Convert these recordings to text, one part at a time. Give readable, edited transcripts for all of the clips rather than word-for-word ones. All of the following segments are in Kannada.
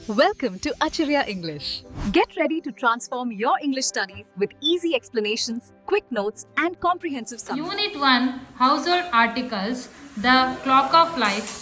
Welcome to Acharya English. Get ready to transform your English studies with easy explanations, quick notes, and comprehensive summaries. Unit 1 Household Articles. The Clock of Life.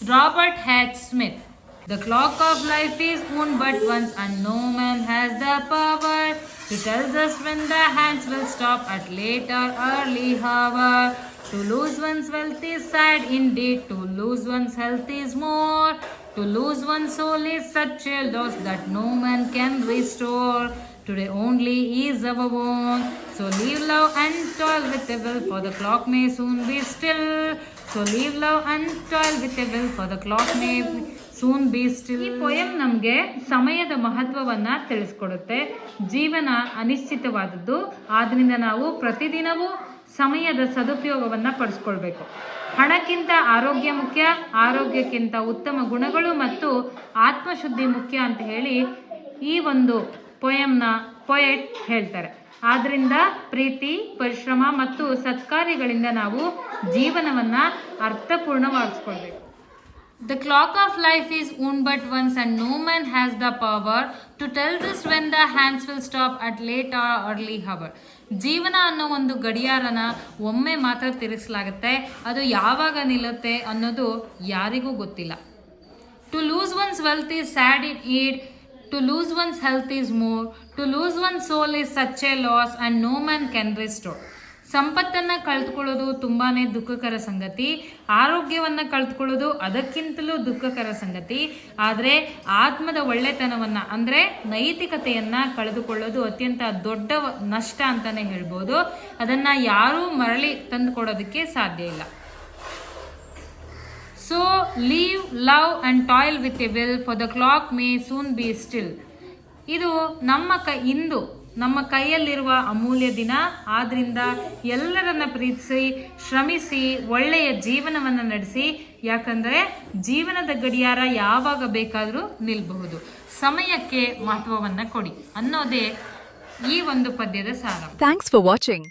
Robert H. Smith. The clock of life is one but once, and no man has the power to tell us when the hands will stop at late or early hour. To lose one's wealth is sad indeed, to lose one's health is more. To lose one's soul is such a loss that no man can restore. Today only is our own. So leave love and toil with a will, for the clock may soon be still. So leave love and toil with a will, for the clock may soon be still. ಈ ಪೊಯಮ್ ನಮಗೆ ಸಮಯದ ಮಹತ್ವವನ್ನು ತಿಳಿಸ್ಕೊಡುತ್ತೆ. ಜೀವನ ಅನಿಶ್ಚಿತವಾದದ್ದು, ಆದ್ದರಿಂದ ನಾವು ಪ್ರತಿದಿನವೂ ಸಮಯದ ಸದುಪಯೋಗವನ್ನು ಪಡಿಸ್ಕೊಳ್ಬೇಕು. ಹಣಕ್ಕಿಂತ ಆರೋಗ್ಯ ಮುಖ್ಯ, ಆರೋಗ್ಯಕ್ಕಿಂತ ಉತ್ತಮ ಗುಣಗಳು ಮತ್ತು ಆತ್ಮಶುದ್ಧಿ ಮುಖ್ಯ ಅಂತ ಹೇಳಿ ಈ ಒಂದು ಪೊಯಮ್ನ ಪೊಯೆಟ್ ಹೇಳ್ತಾರೆ. ಆದ್ದರಿಂದ ಪ್ರೀತಿ, ಪರಿಶ್ರಮ ಮತ್ತು ಸತ್ಕಾರ್ಯಗಳಿಂದ ನಾವು ಜೀವನವನ್ನು ಅರ್ಥಪೂರ್ಣವಾಗಿಸ್ಕೊಳ್ಬೇಕು. The clock of life is one but once, and no man has the power to tell this when the hands will stop at late or early hour. ಜೀವನ ಅನ್ನೋ ಒಂದು ಗಡಿಯಾರನ ಒಮ್ಮೆ ಮಾತ್ರ ತಿರುಗಿಸಲಾಗುತ್ತೆ, ಅದು ಯಾವಾಗ ನಿಲ್ಲುತ್ತೆ ಅನ್ನೋದು ಯಾರಿಗೂ ಗೊತ್ತಿಲ್ಲ. To lose one's wealth is sad indeed, to lose one's health is more, to lose one's soul is such a loss, and no man can restore. ಸಂಪತ್ತನ್ನು ಕಳೆದುಕೊಳ್ಳೋದು ತುಂಬಾ ದುಃಖಕರ ಸಂಗತಿ, ಆರೋಗ್ಯವನ್ನು ಕಳೆದುಕೊಳ್ಳೋದು ಅದಕ್ಕಿಂತಲೂ ದುಃಖಕರ ಸಂಗತಿ. ಆದರೆ ಆತ್ಮದ ಒಳ್ಳೆತನವನ್ನು ಅಂದರೆ ನೈತಿಕತೆಯನ್ನು ಕಳೆದುಕೊಳ್ಳೋದು ಅತ್ಯಂತ ದೊಡ್ಡ ನಷ್ಟ ಅಂತಲೇ ಹೇಳ್ಬೋದು. ಅದನ್ನು ಯಾರೂ ಮರಳಿ ತಂದುಕೊಡೋದಕ್ಕೆ ಸಾಧ್ಯ ಇಲ್ಲ. So leave love and toil with A will, for the clock May soon B still. ಇದು ನಮ್ಮ ಕೈಯಲ್ಲಿರುವ ಅಮೂಲ್ಯ ದಿನ. ಆದ್ದರಿಂದ ಎಲ್ಲರನ್ನ ಪ್ರೀತಿಸಿ, ಶ್ರಮಿಸಿ, ಒಳ್ಳೆಯ ಜೀವನವನ್ನು ನಡೆಸಿ. ಯಾಕಂದರೆ ಜೀವನದ ಗಡಿಯಾರ ಯಾವಾಗ ಬೇಕಾದರೂ ನಿಲ್ಲಬಹುದು. ಸಮಯಕ್ಕೆ ಮಹತ್ವವನ್ನು ಕೊಡಿ ಅನ್ನೋದೇ ಈ ಒಂದು ಪದ್ಯದ ಸಾರ. Thanks for watching.